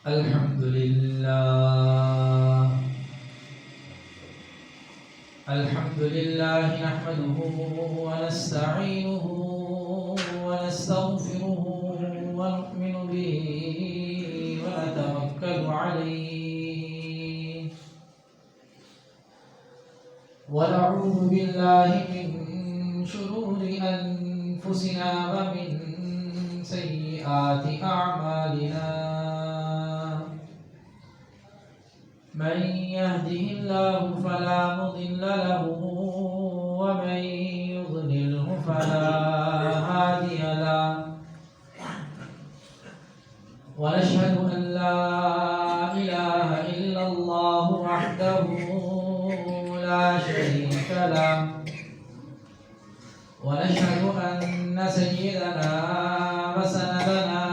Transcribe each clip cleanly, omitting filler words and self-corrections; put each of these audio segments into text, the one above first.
الحمد لله نحمده ونستعينه ونستغفره ونؤمن به ونتوكل عليه ونعوذ بالله من شرور أنفسنا ومن سيئات أعمالنا من يهده الله فلا مضل له ومن يضلله فلا هادي له ونشهد أن لا إله إلا الله وحده لا شريك له ونشهد أن سيدنا وسندنا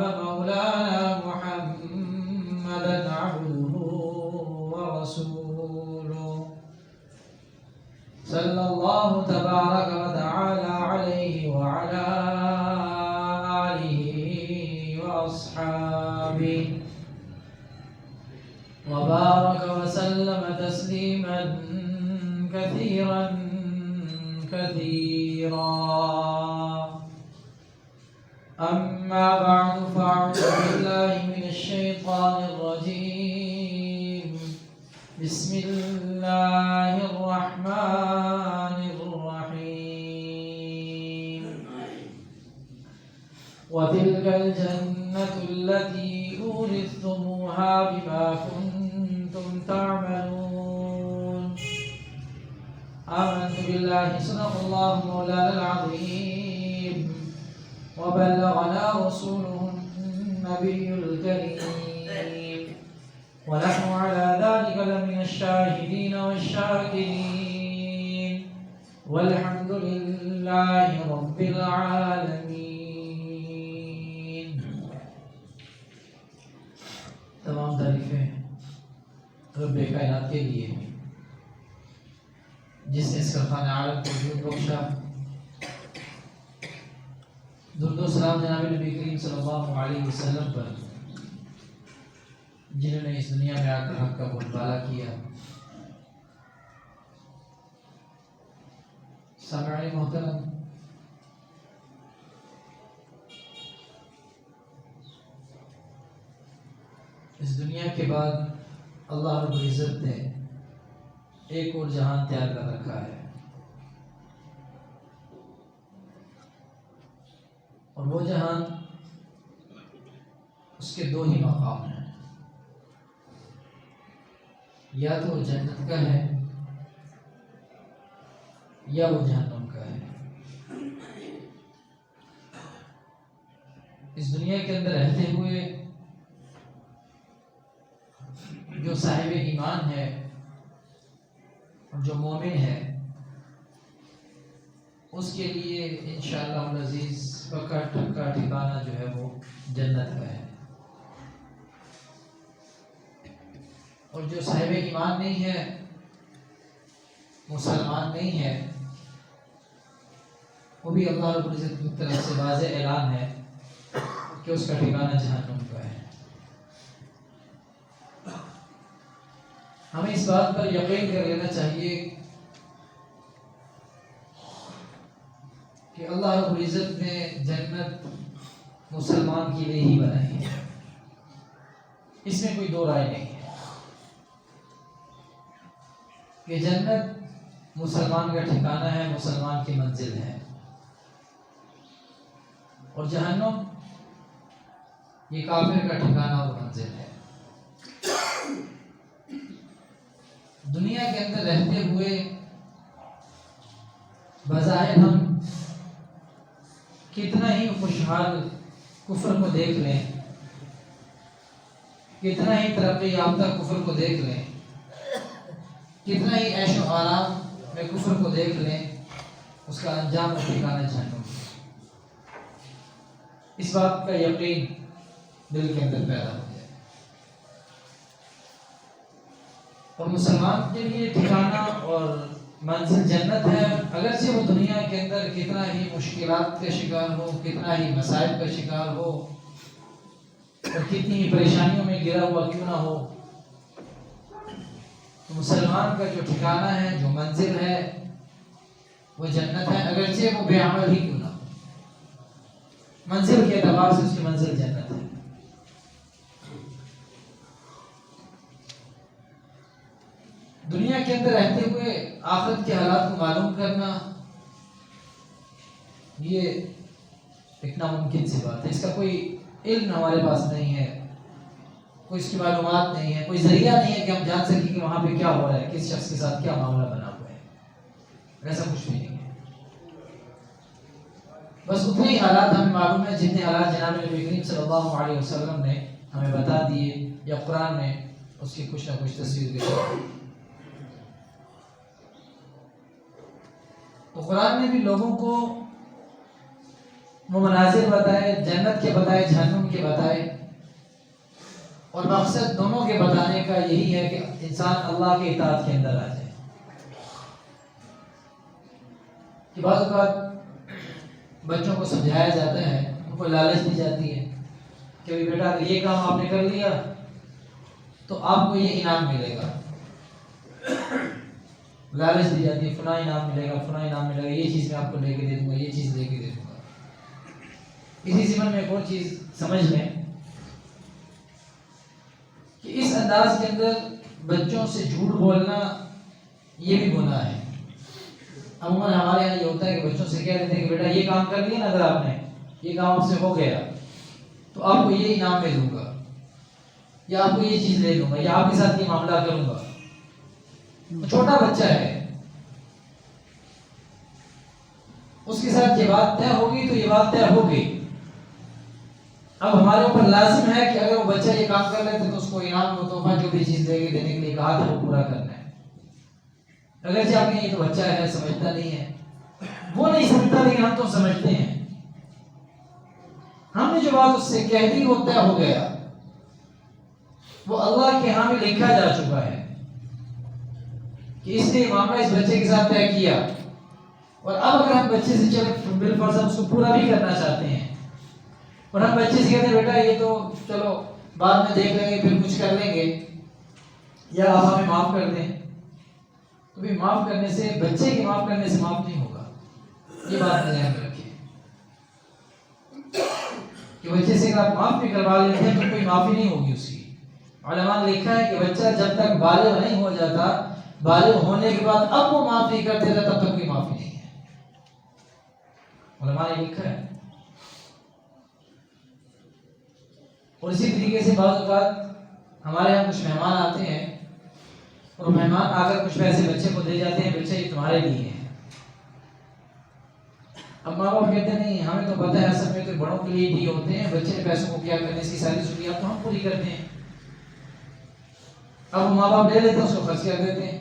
ومولانا محمدا عبده ورسوله صلى الله تبارك وتعالى عليه وعلى آله وأصحابه وبارك وسلم تسليما كثيرا أما بعد فأعوذ بالله من الشيطان الرجيم بسم الله الرحمن الرحيم وتلك الجنة التي أورثتموها بما كنتم تعملون آمنت بالله صدق الله مولانا العظيم وبلغنا رسوله النبي الكريم ونحن على ذلك لمن الشاهدين والشاكرين والحمد لله رب العالمين. تمام تعریفیں رب کائنات کے لیے جس نے اس کا خانہ عالم کو وجود بخشا. درود و سلام جناب نبی کریم صلی اللہ علیہ وسلم پر جنہوں نے اس دنیا میں آ کر حق کا بول بالا کیا. سامعین محترم، اس دنیا کے بعد اللہ رب العزت نے ایک اور جہان تیار کر رکھا ہے، اور وہ جہان اس کے دو ہی مقام ہیں. یا تو وہ جنت کا ہے یا وہ جہنم کا ہے. اس دنیا کے اندر رہتے ہوئے جو صاحب ایمان ہے اور جو مومن ہے اس کے لیے انشاءاللہ العزیز پکا ٹھکا ٹھکانہ جو ہے وہ جنت کا ہے. اور جو صاحب ایمان نہیں ہے، مسلمان نہیں ہے، وہ بھی اللہ رب العزت کی طرف سے واضح اعلان ہے کہ اس کا ٹھکانہ جہنم کا ہے. ہمیں اس بات پر یقین کر لینا چاہیے کہ اللہ رب العزت نے جنت مسلمان کے لیے ہی بنائی ہے. اس میں کوئی دو رائے نہیں ہے کہ جنت مسلمان کا ٹھکانہ ہے، مسلمان کی منزل ہے، اور جہنم یہ کافر کا ٹھکانہ اور منزل ہے. دنیا کے اندر رہتے ہوئے بظاہر ہم کتنا ہی خوشحال کفر کو دیکھ لیں، کتنا ہی ترقی یافتہ کفر کو دیکھ لیں، کتنا ہی عیش و آرام میں کفر کو دیکھ لیں، اس کا انجام اور ٹھکانہ جہنم. اس بات کا یقین دل کے اندر پیدا ہو جائے. اور مسلمان کے لیے ٹھکانہ اور منزل جنت ہے، اگرچہ وہ دنیا کے اندر کتنا ہی مشکلات کا شکار ہو، کتنا ہی مصائب کا شکار ہو، اور کتنی ہی پریشانیوں میں گرا ہوا کیوں نہ ہو، تو مسلمان کا جو ٹھکانہ ہے، جو منزل ہے، وہ جنت ہے، اگرچہ وہ بے عمل ہی کیوں نہ ہو، منزل کے اعتبار سے اس کی منزل جنت ہے۔ دنیا کے اندر رہتے ہوئے آخرت کے حالات کو معلوم کرنا یہ ایک ناممکن سی بات ہے، اس کا کوئی علم ہمارے پاس نہیں ہے، کوئی اس کی معلومات نہیں ہے، کوئی ذریعہ نہیں ہے کہ ہم جان سکیں کہ وہاں پہ کیا ہو رہا ہے، کس شخص کے ساتھ کیا معاملہ بنا ہوا ہے، ایسا کچھ بھی نہیں ہے۔ بس اتنے ہی حالات ہمیں معلوم ہے جتنے حالات جناب نبی کریم صلی اللہ علیہ وسلم نے ہمیں بتا دیے، یا قرآن میں اس کی کچھ نہ کچھ تصویر دی۔ تو قرآن نے بھی لوگوں کو وہ مناظر بتائے، جنت کے بتائے، جہنم کے بتائے، اور مقصد دونوں کے بتانے کا یہی ہے کہ انسان اللہ کے اطاعت کے اندر آ جائے۔ کہ بعض اوقات بچوں کو سمجھایا جاتا ہے، ان کو لالچ دی جاتی ہے کہ بیٹا اگر یہ کام آپ نے کر لیا تو آپ کو یہ انعام ملے گا، لالچ دی جاتی ہے، فلاں انعام ملے گا، فلاں انعام ملے گا، یہ چیز میں آپ کو لے کے دے دوں گا، یہ چیز لے کے دے دوں گا۔ اسی ضمن میں ایک اور چیز سمجھ لیں کہ اس انداز کے اندر بچوں سے جھوٹ بولنا یہ بھی گناہ ہے۔ عموماً ہمارے یہاں یہ ہوتا ہے کہ بچوں سے کہہ دیتے ہیں کہ بیٹا یہ کام کر لیا نا، اگر آپ نے یہ کام آپ سے ہو گیا تو آپ کو یہ انعام میں دوں گا، یا آپ کو یہ چیز لے دوں گا، یا آپ کے ساتھ یہ معاملہ کروں گا۔ چھوٹا بچہ ہے، اس کے ساتھ یہ بات طے ہوگی تو یہ بات طے ہوگی۔ اب ہمارے اوپر لازم ہے کہ اگر وہ بچہ یہ کام کر لیتے تو اس کو انعام و تحفہ جو بھی چیز دینے کے لیے کہا تھا وہ پورا کرنا ہے۔ اگرچہ آپ یہ تو بچہ ہے، سمجھتا نہیں ہے، وہ نہیں سمجھتا، لیکن ہم تو سمجھتے ہیں۔ ہم نے جو بات اس سے کہہ دی وہ طے ہو گیا، وہ اللہ کے ہاں بھی لکھا جا چکا ہے کہ اس نے معاملہ اس بچے کے ساتھ طے کیا، اور اب اگر ہم بچے سے چلو بالفرض ہم اس کو پورا بھی کرنا چاہتے ہیں، اور ہم بچے سے کہتے ہیں بیٹا یہ تو چلو بعد میں دیکھ لیں گے، پھر کچھ کر لیں گے، یا آپ ہمیں معاف کر دیں، تو بھی معاف کرنے سے، بچے کے معاف کرنے سے معاف نہیں ہوگا۔ یہ بات ذہن میں رکھیں کہ بچے سے اگر آپ معاف بھی کروا لیتے ہیں تو کوئی معافی نہیں ہوگی اس کی۔ علماء نے لکھا ہے کہ بچہ جب تک بالغ نہیں ہو جاتا، بالغ ہونے کے بعد اب وہ معاف نہیں کرتے تھے، تب تک کوئی معافی نہیں ہے۔ علماء نے لکھا ہے۔ اور اسی طریقے سے بعض اوقات ہمارے یہاں کچھ مہمان آتے ہیں، اور مہمان آ کر کچھ پیسے بچے کو دے جاتے ہیں، بچے یہ تمہارے لیے ہیں۔ اب ماں باپ کہتے ہیں نہیں، ہمیں تو پتہ ہے اصل میں تو بڑوں کے لیے بھی ہوتے ہیں، بچے نے پیسوں کو کیا کرنے، اس کی ساری ضروریات تو ہم پوری کرتے ہیں۔ اب وہ ماں باپ لے لیتے ہیں، اس کو خرچ کر دیتے ہیں۔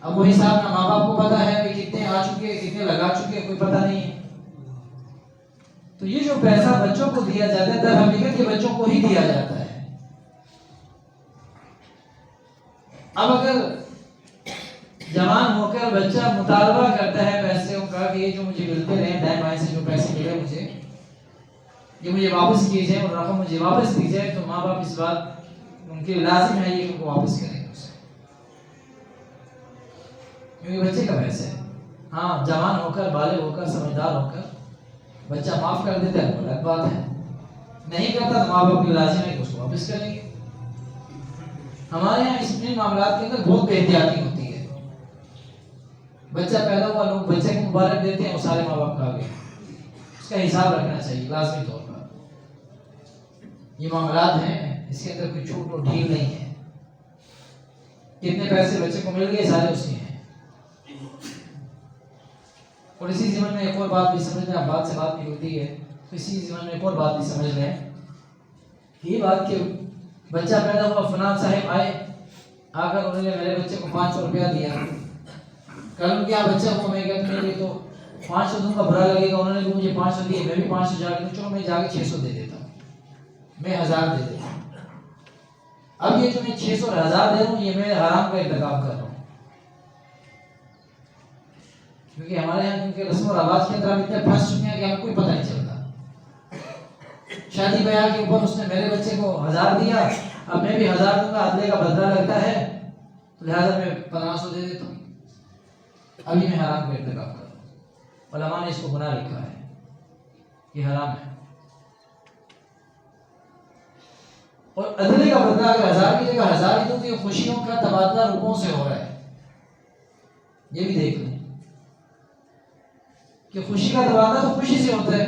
اب وہ حساب نہ ماں باپ کو پتہ ہے کہ کتنے آ چکے، کتنے لگا چکے، کوئی پتہ نہیں ہے۔ تو یہ جو پیسہ بچوں کو دیا جاتا ہے، در حقیقت یہ بچوں کو ہی دیا جاتا ہے۔ اب اگر جوان ہو کر بچہ مطالبہ کرتا ہے پیسوں کا کہ یہ جو مجھے ملتے رہے دائیں بائیں سے، جو پیسے ملے مجھے، یہ مجھے واپس کیے جائیں اور رقم مجھے واپس دی جائے، تو ماں باپ اس بات ان کے لازم ہے یہ ان کو واپس کریں گے اسے، کیونکہ بچے کا پیسہ ہے۔ ہاں جوان ہو کر، بالغ ہو کر، سمجھدار ہو کر بچہ معاف کر دیتا ہے، وہ الگ بات ہے، نہیں کرتا تو ماں باپ کے لازم ہے کہ اس کو واپس کریں گے۔ ہمارے یہاں اس معاملات کے اندر بہت بے احتیاطی ہوتی ہے۔ بچہ پیدا ہوا، لوگ بچے کو مبارک دیتے ہیں، وہ سارے ماں باپ کا گئے، اس کا حساب رکھنا چاہیے لازمی طور پر۔ یہ معاملات ہیں، اس کے اندر کوئی چھوٹ اور ڈھیل نہیں ہے۔ کتنے پیسے بچے کو مل گئے، سارے اس کے ہیں۔ اور اسی ضمن میں ایک اور بات بھی سمجھ لیں، بات سے بات بھی ہوتی ہے، تو اسی ضمن میں ایک اور بات بھی سمجھ لیں کہ یہ بات کہ بچہ پیدا ہوا، فلاں صاحب آئے، آ کر انہوں نے میرے بچے کو 500 روپیہ دیا، کل کیا بچہ کو میں کہتا میرے تو 500 دوں گا، برا لگے گا، انہوں نے بھی مجھے 500 دیے، میں بھی 500 جا کے چلو میں جا کے 600 دے دیتا ہوں، میں 1000 دے دیتا ہوں۔ اب یہ جو میں 600 اور 1000 دے رہا ہوں، یہ میں حرام کا ارتکاب کر رہا ہوں، کیونکہ ہمارے یہاں کیونکہ رسم و رواج کے اندر ہم اتنے پھنس چکے ہیں کہ ہمیں کوئی پتہ نہیں چلتا۔ شادی بیاہ کے اوپر اس نے میرے بچے کو 1000 دیا، اب میں بھی 1000 دوں گا، عدلے کا بدلہ لگتا ہے تو لہٰذا میں 1500 دے دیتا ہوں، ابھی میں حرام کا ارتکاب کر رہا ہوں۔ علماء نے اس کو گناہ لکھا ہے، یہ حرام ہے۔ اور عدلے کا بدلہ اگر 1000 کی جگہ 1000 ہی دو تو یہ خوشیوں کا تبادلہ روپوں سے ہو رہا ہے، یہ بھی دیکھ لیں کہ خوشی کا تبادلہ تو خوشی سے ہوتا ہے،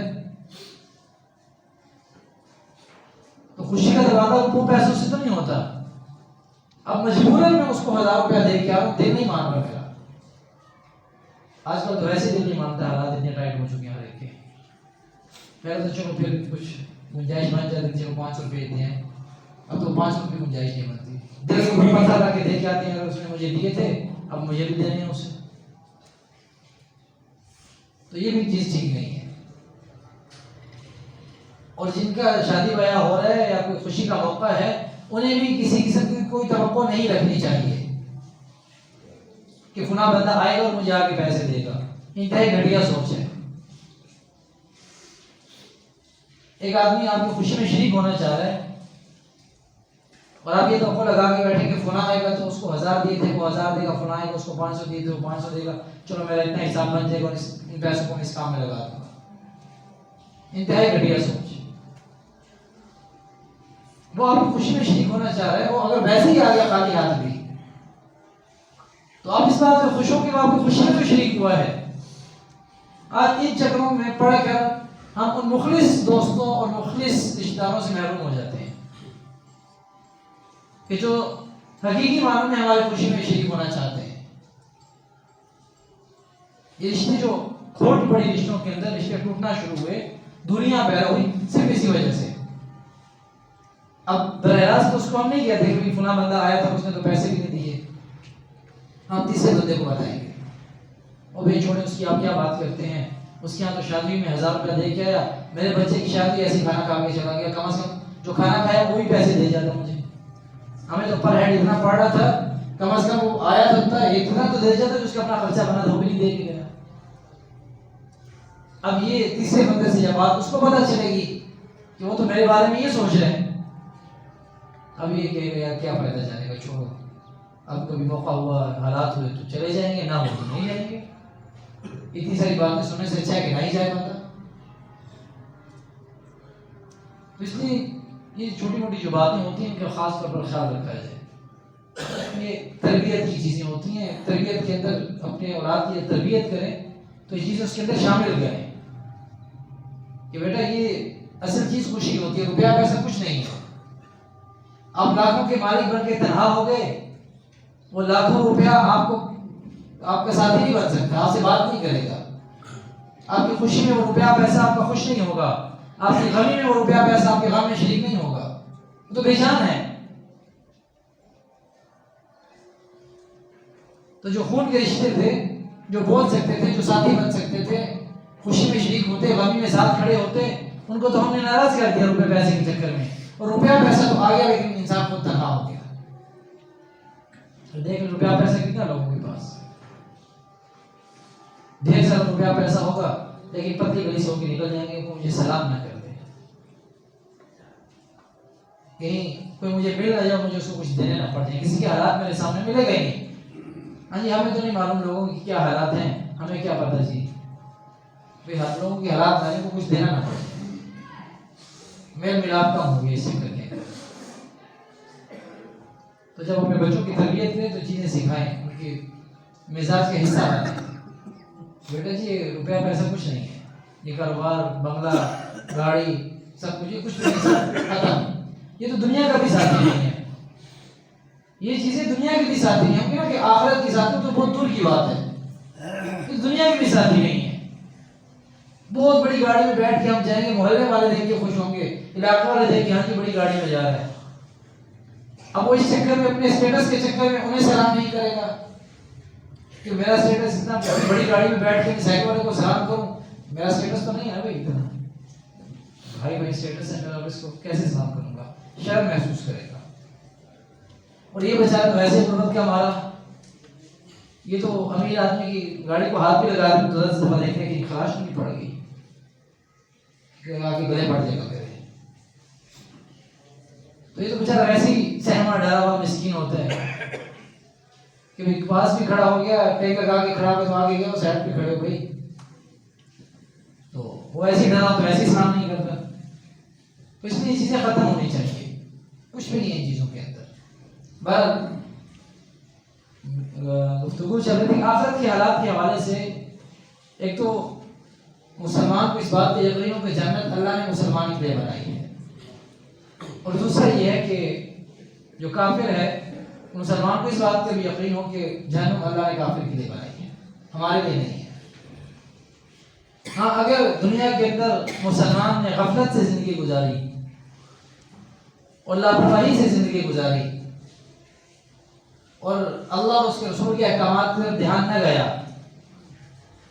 تو خوشی کا تبادلہ روپوں پیسوں سے تو نہیں ہوتا۔ اب مجبوراً میں اس کو 1000 روپیہ دے کے آ رہا ہوں، دل نہیں مان رہا میرا۔ آج کل تو ویسے دل نہیں مانتا، حالات اتنے ٹائٹ ہو چکے ہیں ہر ایک کے۔ پہلے تو چلو پھر کچھ گنجائش بن جاتی، چلو 5 روپے دیتے ہیں، اب تو 5 روپے گنجائش نہیں بنتی، دل کو بھی پتہ لا کے دے کے آتے ہیں، اگر اس نے مجھے دیے تھے اب مجھے بھی دینے ہیں اسے، تو یہ بھی چیز ٹھیک نہیں ہے۔ اور جن کا شادی بیاہ ہو رہا ہے یا کوئی خوشی کا موقع ہے، انہیں بھی کسی قسم کی کوئی توقع نہیں رکھنی چاہیے کہ فلاں بندہ آئے گا اور مجھے آگے پیسے دے گا، انتہائی گھٹیا سوچ ہے۔ ایک آدمی آپ کی خوشی میں شریک ہونا چاہ رہا ہے اور آپ یہ توقع لگا کے بیٹھے کہ فلاں آئے گا تو اس کو 1000 دیے تھے وہ 1000 دے گا، فلاں آئے گا اس کو 500 دیے تھے وہ 500 دے گا، چلو میرا اتنا حساب بن جائے گا، ان پیسوں کو میں اس کام میں لگا دوں گا۔ انتہائی گھٹیا سوچ۔ وہ آپ کی خوشی میں شریک ہونا چاہ رہا ہے، وہ اگر ویسے ہی آ گیا خالی ہاتھ بھی تو آپ اس بات سے خوش ہو کہ وہ آپ کی خوشی میں تو شریک ہوا ہے۔ آج ان چکروں میں پڑھ کر ہم ان مخلص دوستوں اور مخلص رشتہ داروں سے محروم ہو جاتے ہیں کہ جو حقیقی معنوں میں ہماری خوشی میں شریک ہونا چاہتے ہیں۔ یہ رشتے جو کھوٹ پڑی رشتوں کے اندر، رشتے ٹوٹنا شروع ہوئے، دنیا پیدا ہوئی صرف اسی وجہ سے۔ اب براہ راست اس کو ہم نہیں کہتے کہ فلاں بندہ آیا تھا اس نے تو پیسے بھی نہیں دیے، ہم تیسرے بندے کو بتائیں گے اور بھائی چھوڑے اس کی آپ کیا بات کرتے ہیں، اس کے یہاں تو شادی میں 1000 روپیہ دے کے آیا، میرے بچے کی شادی ایسی کھانا کھا کے چلا گیا، کم از کم جو کھانا کھایا وہ بھی پیسے دے جاتا مجھے، ہمیں تو پر ہیڈ اتنا پڑ رہا تھا، کم از کم وہ آیا تو اتنا تو دے جاتا جس کا اپنا خرچہ بنا تھا وہ بھی نہیں دے کے گیا۔ اب یہ تیسرے بندے سے جب بات اس کو پتہ چلے گی کہ وہ تو میرے بارے میں یہ سوچ رہے ہیں، اب یہ کہے گا یار کیا فائدہ جانے کا، چھوڑو، اب کبھی موقع ہوا حالات ہوئے تو چلے جائیں گے، نہ ہو تو نہیں جائیں گے، اتنی ساری باتیں سننے سے اچھا ہے کہ نہ ہی جائے بندہ۔ تو اس لیے یہ چھوٹی موٹی جو باتیں ہوتی ہیں ان کا خاص طور پر خیال رکھا جائے۔ یہ تربیت کی چیزیں ہوتی ہیں، تربیت کے اندر اپنے اولاد کی تربیت کریں تو یہ چیزیں اس کے اندر شامل کریں کہ بیٹا یہ اصل چیز خوشی ہوتی ہے، روپیہ پیسہ کچھ نہیں ہے۔ آپ لاکھوں کے مالک بن کے تنہا ہو گئے، وہ لاکھوں روپیہ آپ کو آپ کا ساتھی نہیں بن سکتا، آپ سے بات نہیں کرے گا، آپ کی خوشی میں وہ روپیہ پیسہ آپ کا خوش نہیں ہوگا، آپ کی غمی میں وہ روپیہ پیسہ آپ کے غم میں شریک نہیں ہوگا، وہ تو بے جان ہے۔ تو جو خون کے رشتے تھے، جو بول سکتے تھے، جو ساتھی بن سکتے تھے، خوشی میں شریک ہوتے، غمی میں ساتھ کھڑے ہوتے، ان کو تو ہم نے ناراض کر دیا روپے پیسے کے چکر میں، اور روپیہ پیسہ تو آ گیا لیکن انسان خود تنہا ہو گیا۔ دیکھ روپیہ پیسہ کتنا لوگوں کے پاس، ڈھیر سارا روپیہ پیسہ ہوگا لیکن پتلی گلی سے ہو کے نکل جائیں گے، مجھے سلام نہ کر دے، کہیں کوئی مجھے مل رہا ہے مجھے اس کو کچھ دینے نہ پڑ جائے، کسی کے حالات میرے سامنے ملے گا ہی نہیں۔ ہاں جی ہمیں تو نہیں معلوم لوگوں کی کیا حالات ہیں، ہمیں کیا پتہ جی، بھائی ہم لوگوں کے حالات والے کو کچھ دینا نہ پڑے، میل ملاپ کم ہو گیا اس سے کرنے کا۔ تو جب اپنے بچوں کی تربیت کریں تو چیزیں سکھائیں، ان کے مزاج کا حصہ بنائیں، بیٹا جی یہ روپیہ پیسہ کچھ نہیں ہے، یہ کاروبار بنگلہ گاڑی سب کچھ، یہ کچھ نہیں ختم، یہ تو دنیا کا بھی ساتھی نہیں ہے، یہ چیزیں دنیا کی بھی ساتھی نہیں، ہم کہنا کہ آخرت کی ساتھی تو بہت دور کی بات ہے، یہ دنیا کی بھی ساتھی نہیں ہے۔ بہت بڑی گاڑی میں بیٹھ کے ہم جائیں گے، محلے والے دیکھ کے خوش ہوں گے، علاقے والے دیکھ کے ہاں جی بڑی گاڑی میں جا رہا ہے، اب وہ اس چکر میں اپنے اسٹیٹس کے چکر میں انہیں سلام نہیں کرے گا کہ میرا اسٹیٹس اتنا بڑی گاڑی میں بیٹھ کے سائیکل والے کو سلام کروں، میرا اسٹیٹس تو نہیں ہے بھائی اتنا، بھائی اسٹیٹس ہے میرا، اس کو کیسے سلام کروں گا، شرم محسوس کرے گا۔ اور یہ بیچارہ تو ایسے غربت کا مارا، یہ تو امیر آدمی کی گاڑی کو ہاتھ پہ لگا دیں تو 10 دفعہ دیکھنے کی خواہش نہیں پڑ گئی کہ آگے گلے پڑ جائے گا میرے، تو یہ تو بیچارہ ویسے ہی سہما ڈرا ہوا مسکین ہوتا ہے کہ پاس بھی کھڑا ہو گیا، ٹینک لگا کے کھڑا ہو تو آگے گیا، سائڈ پہ کھڑے ہو گئی، تو وہ ایسی ڈرا تو ایسے ہی سلام نہیں کرتا. تو اس لیے یہ چیزیں ختم ہونی چاہیے، کچھ بھی نہیں ہے ان چیزوں کے اندر. بہرحال گفتگو چل رہی تھی آخرت کے حالات کے حوالے سے. ایک تو مسلمان کو اس بات پہ یقین ہو کہ جنت اللہ نے مسلمان کے لیے بنائی ہے، اور دوسرا یہ ہے کہ جو کافر ہے مسلمان کو اس بات پہ بھی یقین ہو کہ جہنم اللہ نے کافر کے لیے بنائی ہے، ہمارے لیے نہیں ہے. ہاں اگر دنیا کے اندر مسلمان نے غفلت سے زندگی گزاری اور لاپرواہی سے زندگی گزاری اور اللہ اور اس کے رسول کے احکامات پر دھیان نہ گیا،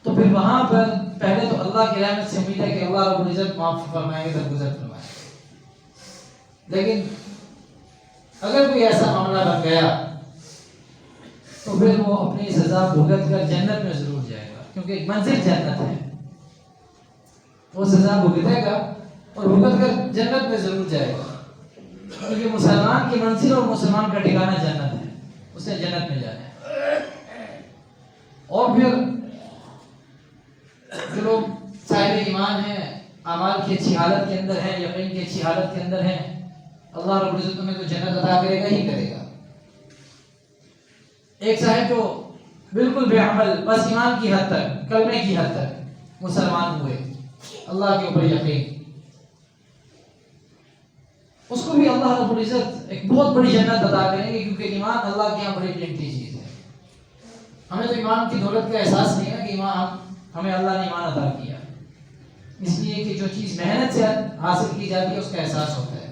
تو پھر وہاں پر پہلے تو اللہ کی رحمت سے امید ہے کہ اللہ رب العزت معاف فرمائیں گے، درگزر فرمائیں گے. لیکن اگر کوئی ایسا معاملہ بن گیا تو پھر وہ اپنی سزا بھگت کر جنت میں ضرور جائے گا، کیونکہ ایک منزل جنت ہے. وہ سزا بھگتے گا اور بھگت کر جنت میں ضرور جائے گا، کیونکہ مسلمان کی منزل اور مسلمان کا ٹھکانہ جنت ہے، اس نے جنت میں جانا ہے. اور پھر جو لوگ صاحب ایمان ہیں، اعمال کی اچھی حالت کے اندر ہیں، یقین کی اچھی حالت کے اندر ہیں، اللہ رب العزت انہیں تو جنت عطا کرے گا ہی کرے گا. ایک صاحب جو بالکل بے عمل بس ایمان کی حد تک، کلمے کی حد تک مسلمان ہوئے، اللہ کے اوپر یقین، اس کو بھی اللہ رب العزت ایک بہت بڑی جنت عطا کریں گے، کیونکہ ایمان اللہ کے یہاں بڑی قیمتی چیز ہے. ہمیں تو ایمان کی دولت کا احساس نہیں ہے کہ ایمان ہمیں اللہ نے ایمان عطا کیا، اس لیے کہ جو چیز محنت سے حاصل کی جاتی ہے اس کا احساس ہوتا ہے.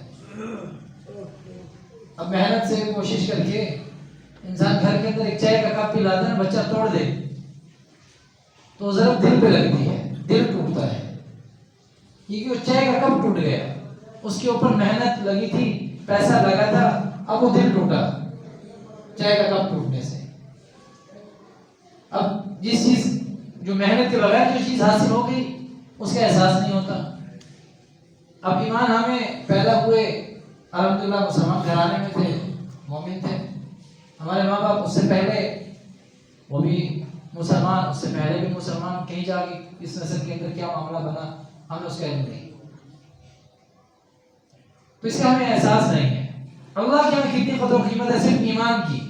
اب محنت سے کوشش کر کے انسان گھر کے اندر ایک چائے کا کپ پلاتا ہے، بچہ توڑ دے تو ضرب دل پہ لگتی ہے، دل ٹوٹتا ہے، کیونکہ وہ چائے کا کپ ٹوٹ گیا، اس کے اوپر محنت لگی تھی، پیسہ لگا تھا، اب وہ دل ٹوٹا چائے کا کپ ٹوٹنے سے. اب جس چیز جو محنت کے بغیر جو چیز حاصل ہو گئی اس کا احساس نہیں ہوتا. اب ایمان ہمیں پیدا ہوئے الحمدللہ مسلمان گھرانے میں تھے، مومن تھے، ہمارے ماں باپ اس سے پہلے وہ بھی مسلمان، اس سے پہلے بھی مسلمان، کہیں جا کے اس نسل کے اندر کیا معاملہ بنا ہمیں اس کا علم نہیں، تو اس کا ہمیں احساس نہیں ہے. اللہ کی ہمیں کتنی قدر و قیمت ہے صرف ایمان کی.